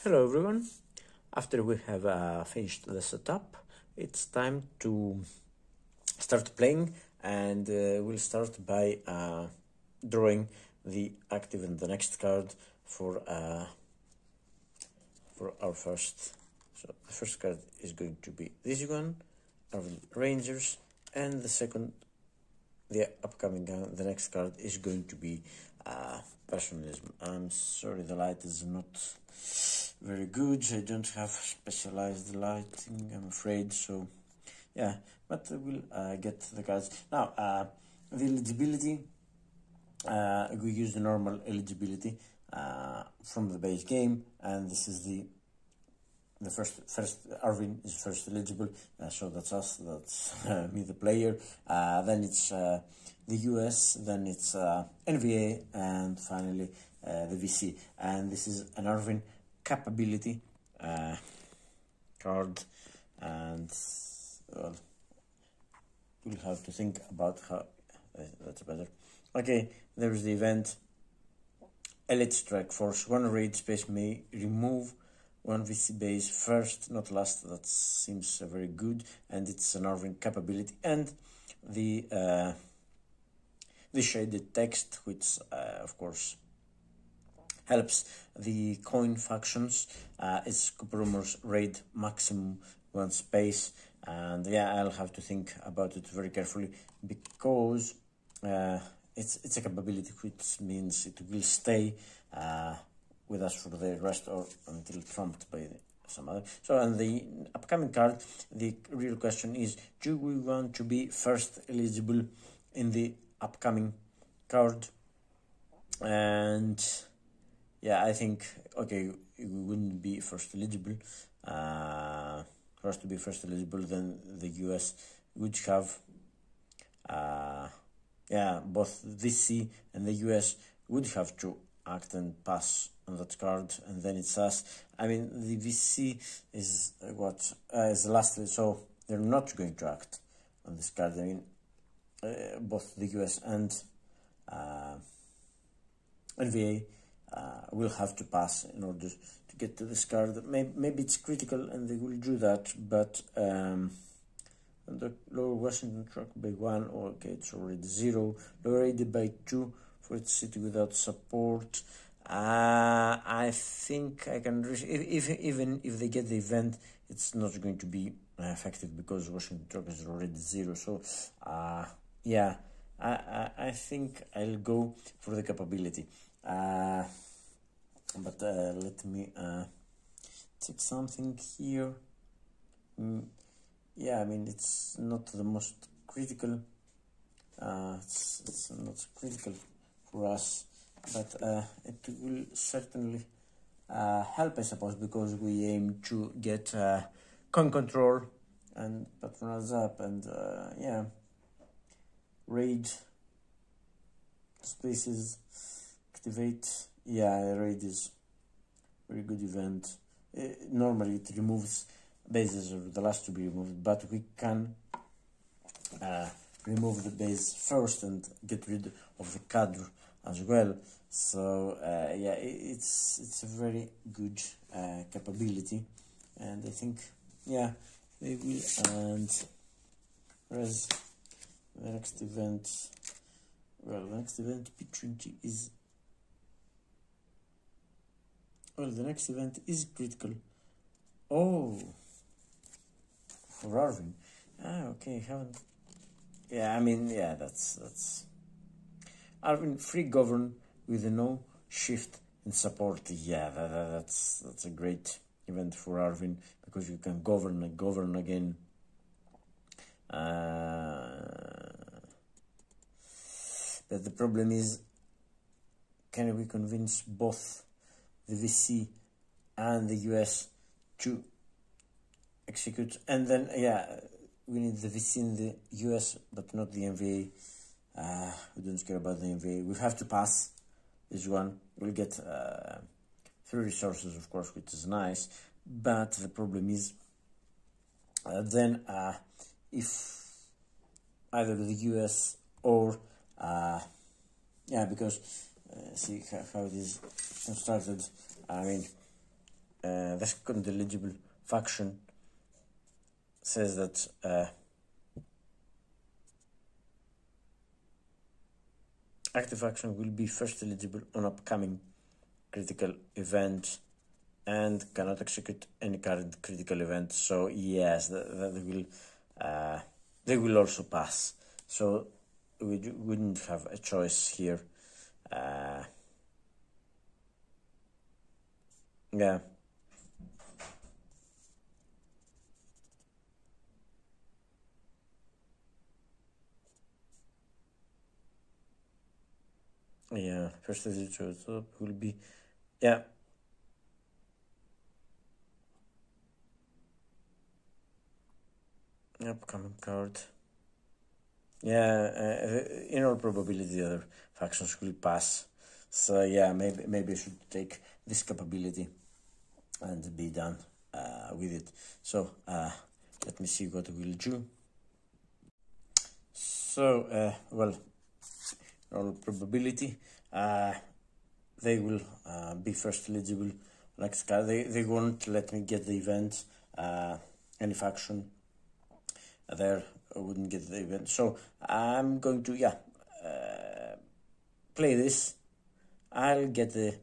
Hello everyone. After we have finished the setup, it's time to start playing, and we'll start by drawing the active and the next card for our first. So the first card is going to be this one, ARVN Rangers, and the upcoming the next card is going to be Personalism. I'm sorry, the light is not very good. I don't have specialized lighting, I'm afraid. So yeah, but we'll get the cards now. The eligibility, we use the normal eligibility from the base game, and this is the first ARVN is first eligible, so that's us, that's me, the player. Then it's the US, then it's NVA, and finally the VC. And this is an ARVN capability card, and well, we'll have to think about how that's better. Okay, there's the event. Elite Strike Force. One raid space may remove one VC base first, not last. That seems very good, and it's an ARVN capability. And the shaded text, which of course helps the coin factions. It's Cooper Rumors raid maximum one space, and yeah, I'll have to think about it very carefully, because it's a capability, which means it will stay with us for the rest or until trumped by some other. So on the upcoming card, the real question is, do we want to be first eligible in the upcoming card? And yeah, I think, okay, we wouldn't be first eligible. For us to be first eligible, then the US would have both VC and the US would have to act and pass on that card, and then it's us. I mean, the VC is is lastly, so they're not going to act on this card. I mean, both the US and NVA will have to pass in order to get to this card. Maybe it's critical and they will do that, but the lower Washington truck by 1, okay, it's already 0. Lower AD by 2 for its city without support. I think I can even if they get the event, it's not going to be effective because Washington truck is already 0. So yeah, I think I'll go for the capability. But let me check something here. Yeah, I mean, it's not the most critical. It's not critical for us, but it will certainly help, I suppose, because we aim to get coin control and patronize up, and yeah, raid spaces, activate. Yeah, raid is very good event. Normally it removes bases, or the last to be removed, but we can remove the base first and get rid of the cadre as well. So yeah, it's a very good capability, and I think, yeah, they will. And whereas the next event, well, the next event P20 is, well, the next event is critical. Oh, for ARVN. Okay, haven't. Yeah, I mean, yeah, that's ARVN free govern with no shift and support. Yeah, that's a great event for ARVN, because you can govern again. But the problem is, can we convince both the VC and the US to execute? And then, yeah, we need the VC in the US, but not the NVA. We don't care about the NVA. We have to pass this one. We'll get 3 resources, of course, which is nice. But the problem is, then if either the US or yeah, because see how it is constructed. I mean, the second eligible faction says that active faction will be first eligible on upcoming critical event and cannot execute any current critical event. So yes, they will also pass. So we wouldn't have a choice here. Yeah. Yeah, first as it shows up will be, yeah. Upcoming card. Yeah, in all probability the other factions will pass. So yeah, maybe I should take this capability and be done with it. So let me see what we'll do. So well, in all probability they will be first eligible next card. They won't let me get the event. Any faction there wouldn't get the event. So I'm going to play this. I'll get the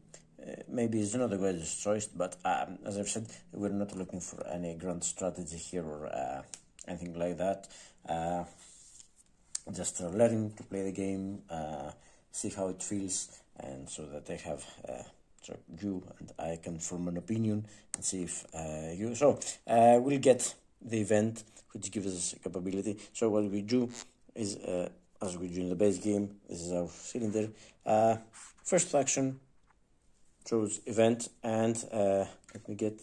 maybe it's not the greatest choice, but as I've said, we're not looking for any grand strategy here or anything like that. Just learning to play the game, see how it feels, and so that I have so you and I can form an opinion and see if you. So we'll get the event which gives us a capability. So what we do is, as we do in the base game, this is our cylinder. First faction chose event, and let me get,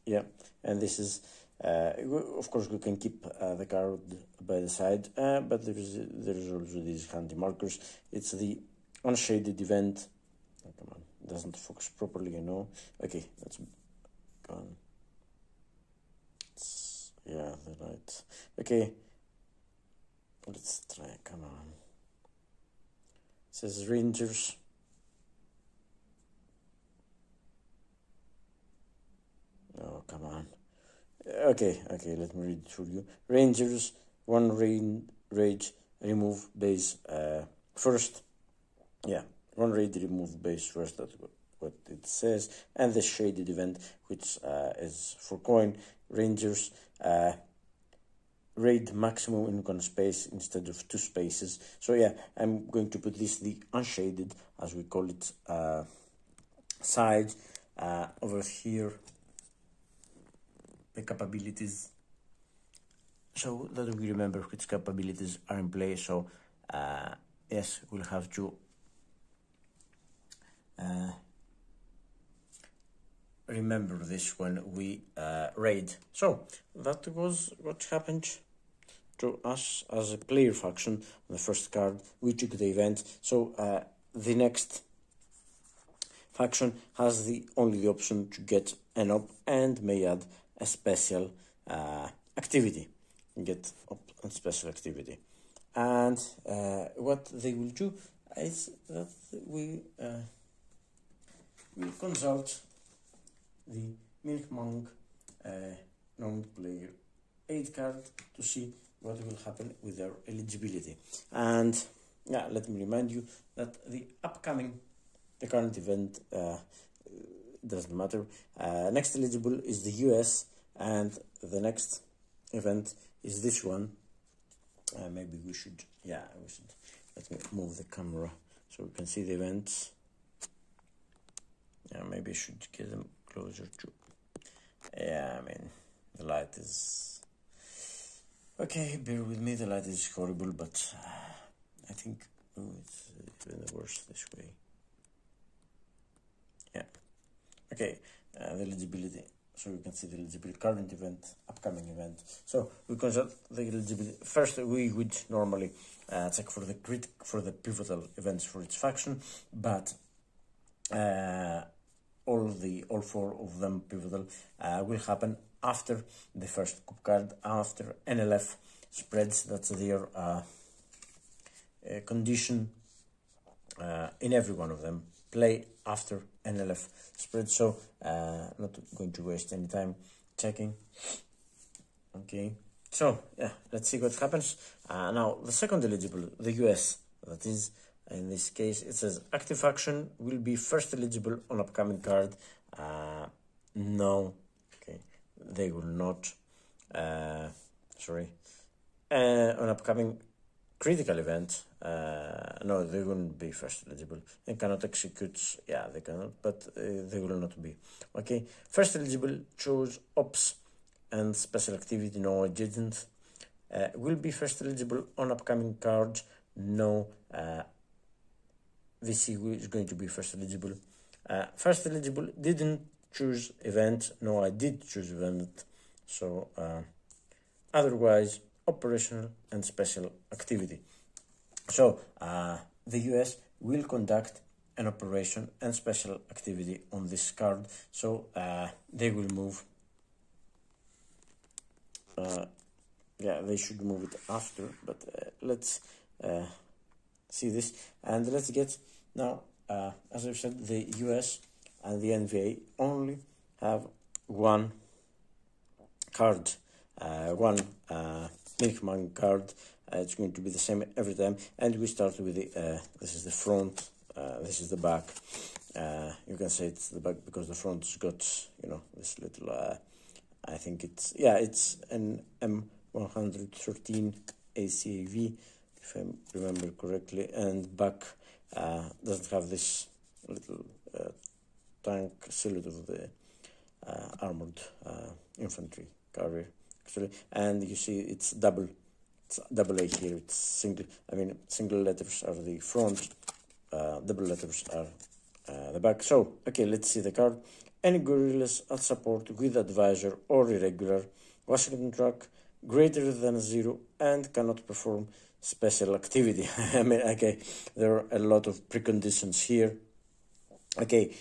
yeah, and this is, of course we can keep the card by the side, but there is also these handy markers. It's the unshaded event. Oh, come on, it doesn't focus properly, you know. Okay, that's gone. Yeah, the light. Okay, let's try. Come on. It says Rangers. Oh, come on. Okay, let me read it for you. Rangers, one rage, remove base first. Yeah, one raid, remove base first. That's what it says. And the shaded event, which is for coin. Rangers, raid maximum in space instead of 2 spaces. So yeah, I'm going to put this, the unshaded, as we call it, side over here. The capabilities, so that we remember which capabilities are in play. So yes, we'll have to remember this when we raid. So that was what happened to us as a player faction on the first card. We took the event. So the next faction has only the option to get an op and may add a special activity. Get op and special activity. And what they will do is that we will consult the Minh Mang known player aid card to see what will happen with their eligibility. And yeah, let me remind you that the current event doesn't matter. Next eligible is the US, and the next event is this one. Maybe we should, let me move the camera so we can see the events. Yeah, maybe I should get them closer to, yeah, I mean, the light is, okay, bear with me, the light is horrible, but I think, it's even worse this way. Yeah, okay, the eligibility. So you can see the eligibility, current event, upcoming event. So we consult the eligibility. First, we would normally check for the pivotal events for each faction, but all 4 of them pivotal will happen after the first coup card, after NLF spreads. That's their condition in every one of them. play after NLF spread. So not going to waste any time checking. Okay, so yeah, let's see what happens. Now the second eligible, the US, that is, in this case it says active action will be first eligible on upcoming card. No, okay, they will not. On upcoming critical event, no, they wouldn't be first eligible. They cannot execute, yeah, they cannot, but they will not be. Okay, first eligible, choose ops and special activity. No, I didn't. Will be first eligible on upcoming cards. No, VC is going to be first eligible. First eligible, didn't choose event. No, I did choose event. So otherwise, operational and special activity. So the US will conduct an operation and special activity on this card. So they will move. Yeah, they should move it after, but let's see this, and let's get now, as I've said, the US and the NVA only have one card, one Minh Mang card. It's going to be the same every time, and we start with the this is the front, this is the back. You can say it's the back because the front's got, you know, this little I think it's, yeah, it's an M113 ACAV, if I remember correctly, and back doesn't have this little tank silhouette of the armored infantry carrier, actually. And you see it's double A here. It's single, I mean, single letters are the front, double letters are the back. So okay, let's see the card. Any guerrillas at support with advisor or irregular Washington truck greater than 0 and cannot perform special activity. I mean, okay, there are a lot of preconditions here. Okay,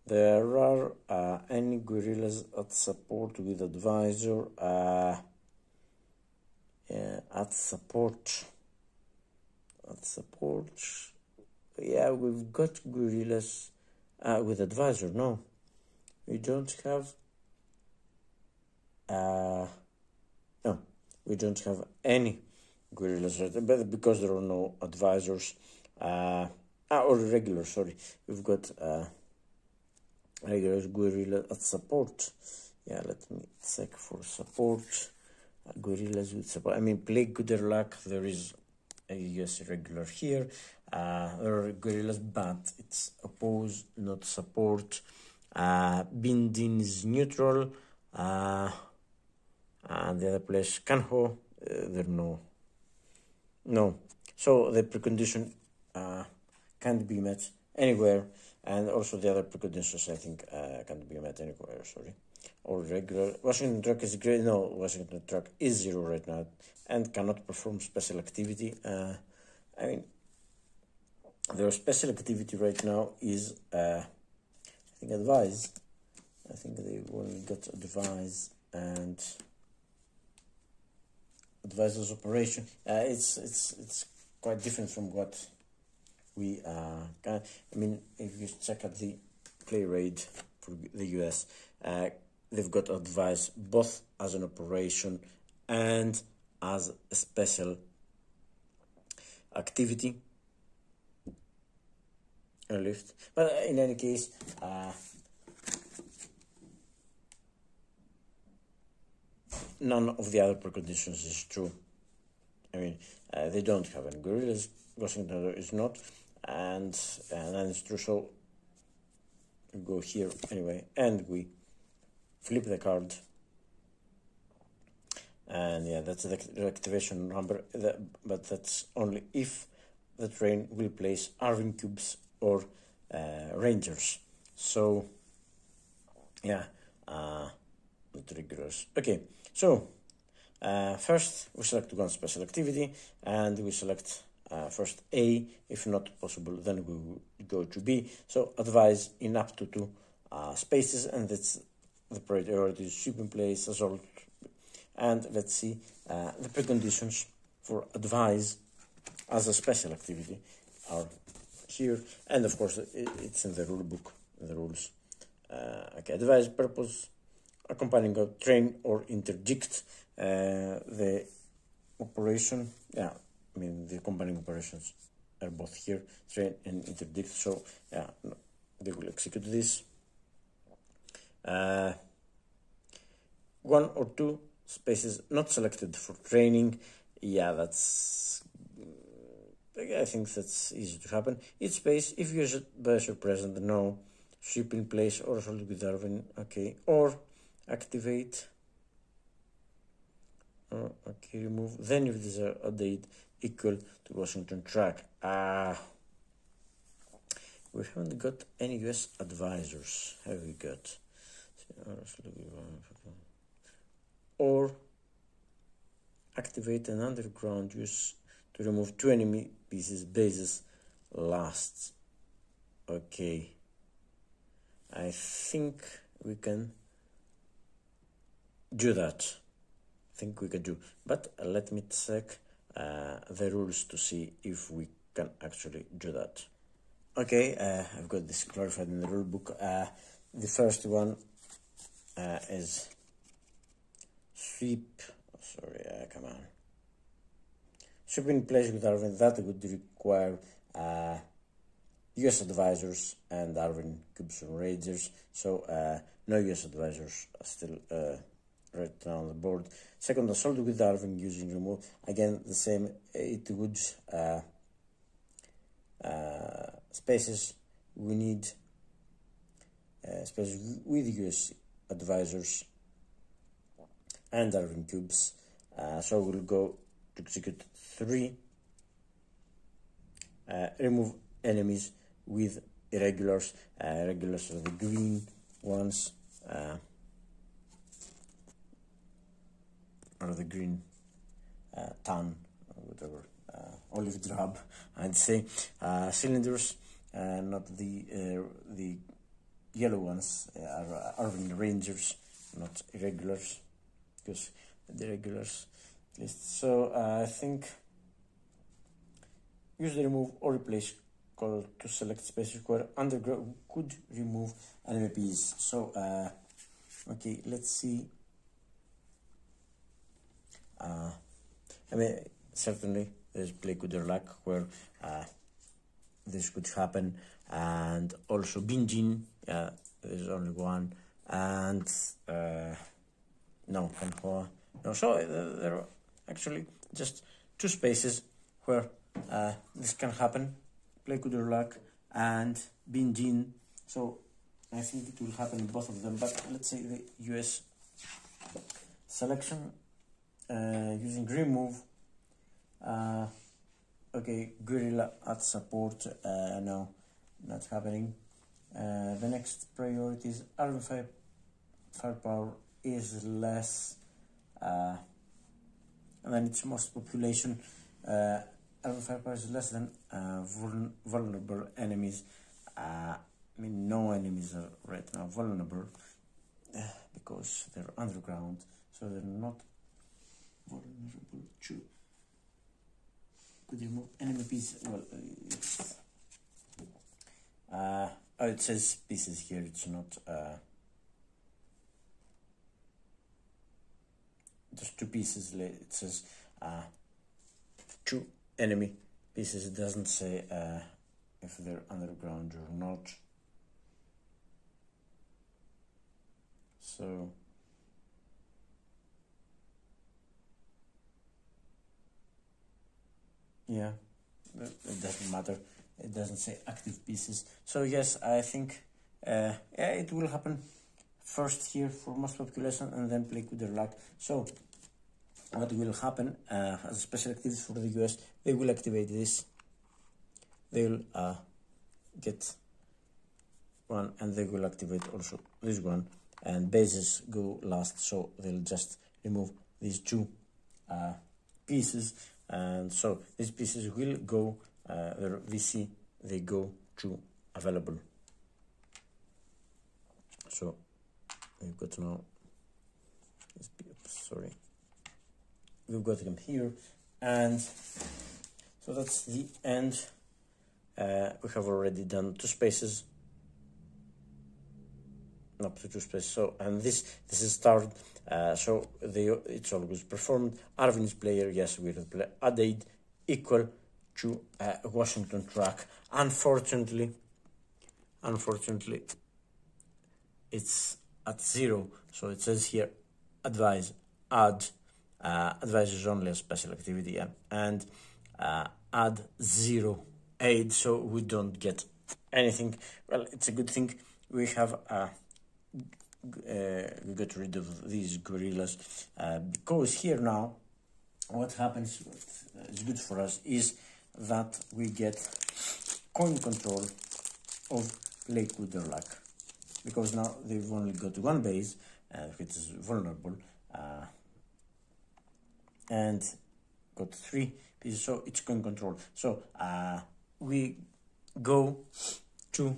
there are any guerrillas at support with advisor. At support. Yeah, we've got guerrillas. With advisor, no, we don't have. No, we don't have any guerrillas, but because there are no advisors, or irregular. Sorry, we've got regular guerrilla at support. Yeah, let me check for support. Guerrillas with support. I mean, play good or luck. There is a US irregular here. There are guerrillas, but it's oppose, not support. Bindin is neutral. And the other place, Kanho, there no. So the precondition can't be met anywhere, and also the other preconditions, I think, can't be met anywhere. Sorry, or regular. Washington truck is great. No, Washington truck is 0 right now and cannot perform special activity. I mean, their special activity right now is, I think, advise. I think they only got advise and advisor's operation. It's quite different from what we can. I mean, if you check at the play rate for the US, they've got advise both as an operation and as a special activity. Lift, but in any case, none of the other preconditions is true. I mean, they don't have any guerrillas. Washington is not, and then it's true. So we go here anyway, and we flip the card, and yeah, that's the activation number. But that's only if the train will place ARVN cubes or rangers. So yeah, the triggers. Okay, so first we select one special activity, and we select first A. If not possible, then we will go to B. So advise in up to 2 spaces, and that's the priority ship in place, assault. And let's see the preconditions for advise as a special activity are here, and of course it's in the rule book, the rules. Okay, advise purpose, accompanying or train or interdict the operation. Yeah, I mean the accompanying operations are both here, train and interdict. So yeah, they will execute this. One or two spaces not selected for training. Yeah, that's, I think that's easy to happen. Each space, if used by your present, no. Ship in place or solid with ARVN, okay. Or activate, okay, remove. Then if there's a date equal to Washington track. We haven't got any US advisors, have we got? Or activate an underground use to remove 2 enemy pieces bases last. Okay, I think we can do that. But let me check the rules to see if we can actually do that. Okay, I've got this clarified in the rule book. The first one is sweep. Come on. Sweep in place with ARVN, that would require US advisors and ARVN cubes and rangers. So no US advisors are still right now on the board. Second, assault with ARVN using remove. Again, the same. It would spaces. We need spaces with US advisors and ARVN cubes. So we'll go to execute 3. Remove enemies with irregulars. Irregulars are the green ones, or the green tan, or whatever, olive drab, I'd say. Cylinders, not the yellow ones, are ARVN rangers, not irregulars, because the regulars list. So I think use the remove or replace color to select spaces where underground could remove enemy pieces. So okay, let's see. I mean, certainly there's play good or luck where this could happen, and also binging. There's only one, and no, no. So there are actually just 2 spaces where this can happen. Play good or luck and binging. So I think it will happen in both of them. But let's say the US selection using remove. Okay, guerrilla at support. No, not happening. The next priority is ARVN firepower is less, and then its most population. ARVN firepower is less than vulnerable enemies. I mean, no enemies are right now vulnerable because they're underground, so they're not vulnerable to. Could you remove enemy pieces? Well, oh, it says pieces here. It's not. Just 2 pieces. It says 2 enemy pieces. It doesn't say if they're underground or not. So yeah, it doesn't matter. It doesn't say active pieces. So yes, I think yeah, it will happen first here for mass population, and then play with their luck. So what will happen as a special activity for the US? They will activate this. They will get one, and they will activate also this one. And bases go last, so they'll just remove these 2 pieces. And so these pieces will go, their VC, they go to available. So we've got now, sorry, we've got them here, and so that's the end. we have already done 2 spaces, up to 2 spaces. So, and this is started. So it's always performed. ARVN is player. Yes, we will play add aid equal to Washington track. Unfortunately, it's at 0. So it says here, advise add. Advise is only a special activity, yeah, and add 0 aid, so we don't get anything. Well, it's a good thing we have we got rid of these gorillas, because here now what happens is good for us is that we get coin control of Lakewood or Luck, because now they've only got 1 base, which is vulnerable, and got 3 pieces, so it's coin control. So we go to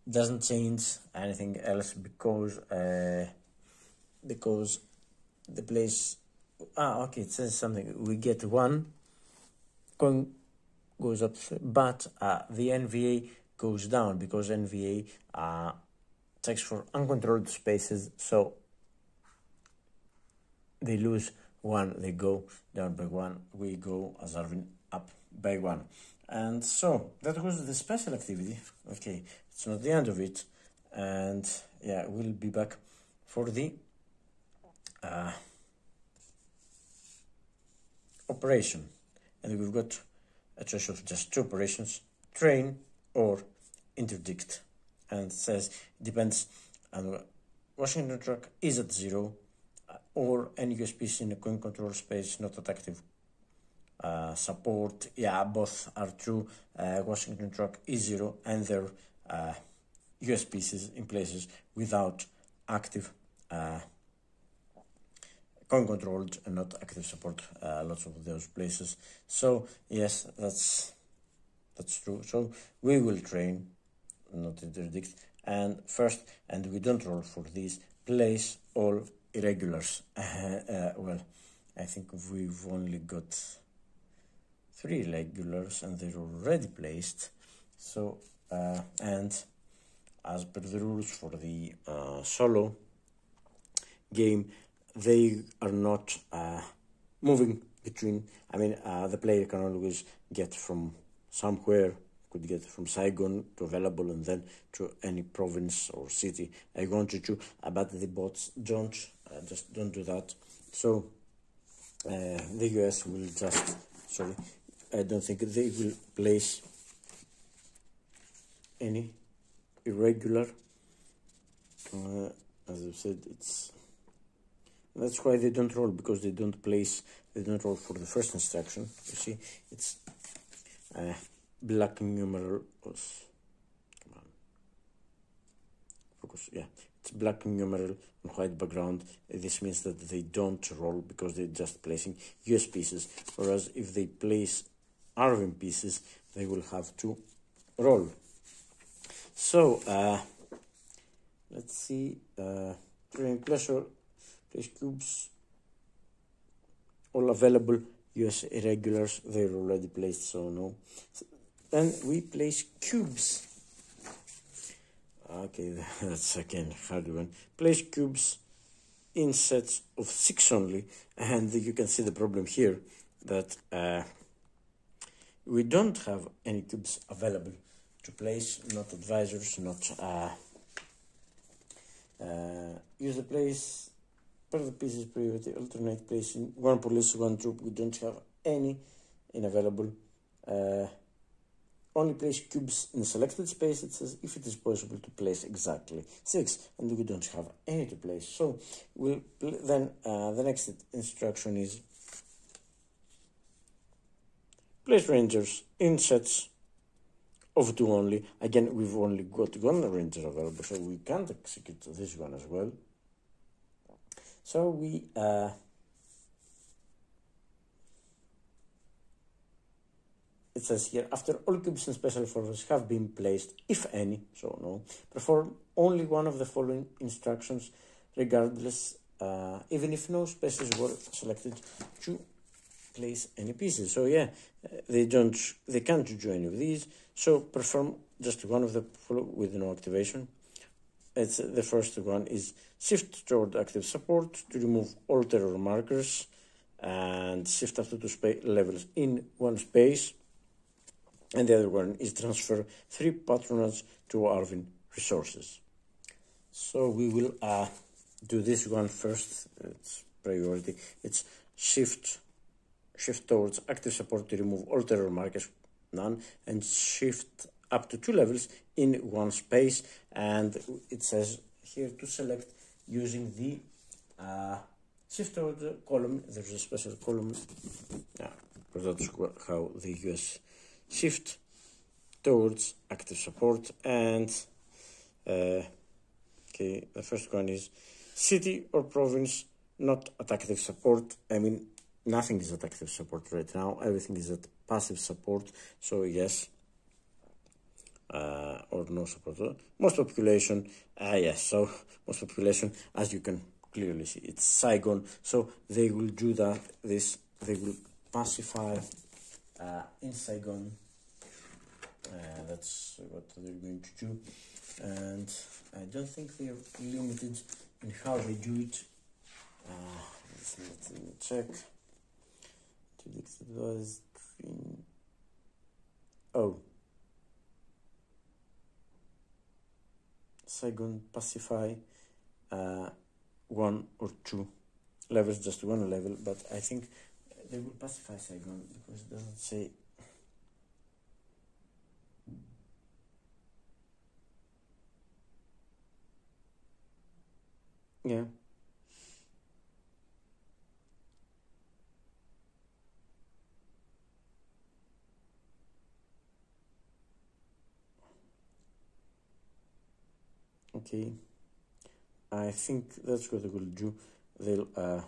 doesn't change anything else because the place okay, it says something. We get 1 coin goes up, but the NVA goes down because NVA checks for uncontrolled spaces, so they lose 1, they go down by 1, we go as ARVN up by 1. And so that was the special activity. Okay, it's not the end of it, and yeah, we'll be back for the operation, and we've got a choice of just 2 operations: train or interdict, and it says it depends on Washington track is at 0, or any USPs in a coin control space not at active support. Yeah, both are true. Washington track is 0, and their US pieces in places without active coin controlled and not active support, lots of those places. So yes, that's true. So we will train, not interdict, and first, and we don't roll for these, place all irregulars. Well, I think we've only got 3 irregulars and they're already placed. So and as per the rules for the solo game, they are not moving between. I mean, the player can always get from somewhere, could get from Saigon to available and then to any province or city I wanted to, but the bots don't, just don't do that. So the US will just, sorry, I don't think they will place any irregular. As I said, that's why they don't roll, because they don't roll for the first instruction. You see, it's black numerals. Come on, focus. Yeah, it's black numeral on white background. This means that they don't roll because they're just placing US pieces. Whereas if they place ARVN pieces, they will have to roll. So let's see. During pleasure, place cubes. All available US irregulars, they're already placed, so no. Then we place cubes. Okay, that's again a hard one. Place cubes in sets of 6 only, and you can see the problem here that we don't have any cubes available to place, not advisors, not use the place. Per the pieces priority, alternate placing, 1 police, 1 troop. We don't have any available. Only place cubes in selected space. It says if it is possible to place exactly 6, and we don't have any to place. So we'll then the next instruction is place rangers in sets of 2 only. Again, we've only got 1 ranger available, so we can't execute this one as well. So we it says here, after all cubes in special forces have been placed, if any, so no, perform only one of the following instructions, regardless, even if no spaces were selected to place any pieces. So yeah, they can't do any of these. So perform just one of the with no activation. It's the first one is shift toward active support to remove all terror markers and shift up to 2 levels in one space. And the other one is transfer 3 patronage to ARVN resources. So we will do this one first. It's priority. It's shift towards active support to remove all terror markers, none, and shift up to 2 levels in one space. And it says here to select using the shift towards the column. There's a special column. Yeah, because that's how they use shift towards active support. And okay, the first one is city or province not at active support. I mean, nothing is at active support right now. Everything is at passive support. So yes, or no support. Most population, yes. So most population, as you can clearly see, it's Saigon. So they will do that. They will pacify in Saigon. That's what they're going to do, and I don't think they're limited in how they do it. Let me check. Oh, Saigon pacify 1 or 2 levels, just 1 level, but I think they will pacify Saigon because it doesn't say. Yeah. Okay. I think that's what they will do. They'll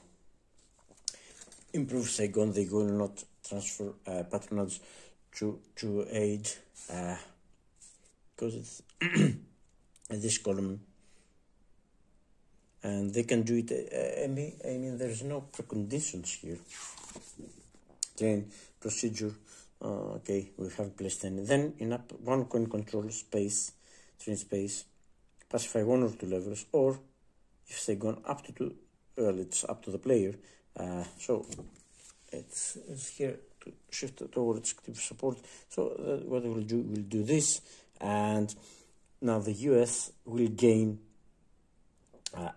improve Saigon. They will not transfer patronage to aid because it's this column. And they can do it. I mean, there's no preconditions here. Then procedure. Okay, we have placed any. Then in up one coin control space, train space, pacify 1 or 2 levels, or if they gone up to 2, well, it's up to the player. So it's here to shift towards active support. So what we'll do this, and now the US will gain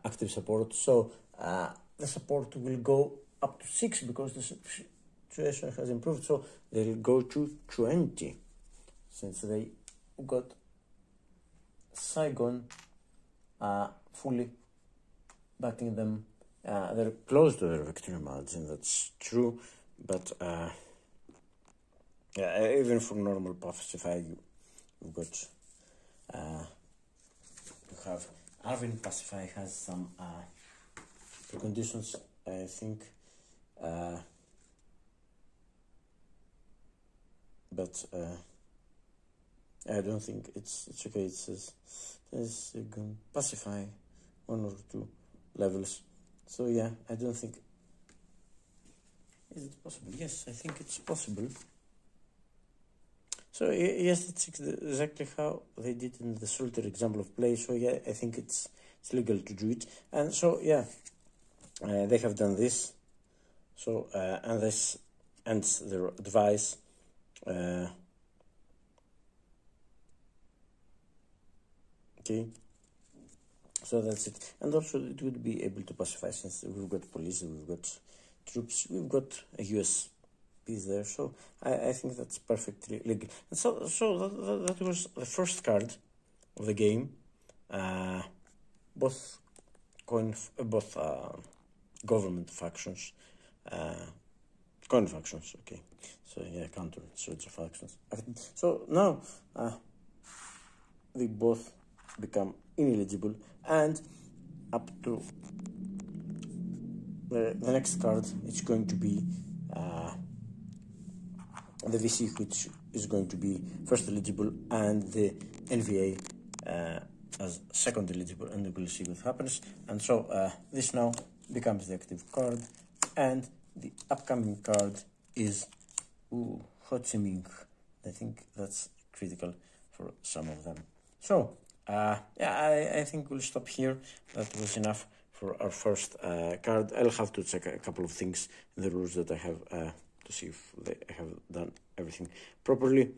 active support. So the support will go up to 6 because the situation has improved. So they'll go to 20 since they got Saigon fully backing them. They're close to their victory margin, that's true, but yeah, even for normal pacify, you've got to have ARVN pacify has some preconditions, I think, but I don't think it's okay. It says you can pacify 1 or 2 levels. So yeah, I don't think. Is it possible? Yes, I think it's possible. So yes, it's exactly how they did in the solitaire example of play. So yeah, I think it's legal to do it. And so yeah, they have done this. So and this ends their advice. Okay, so that's it. And also it would be able to pacify since we've got police, we've got troops, we've got a US piece there. So I think that's perfectly legal. And so that was the first card of the game. Both government factions, coin factions. Okay, so yeah, counter sorts of factions. So now they both become ineligible, and up to the next card, it's going to be the VC, which is going to be first eligible, and the NVA as second eligible, and we'll see what happens. And so this now becomes the active card, and the upcoming card is hot simming. I think that's critical for some of them. So yeah, I think we'll stop here. That was enough for our first card. I'll have to check a couple of things in the rules that I have to see if they have done everything properly.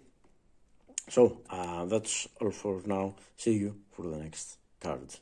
So that's all for now. See you for the next card.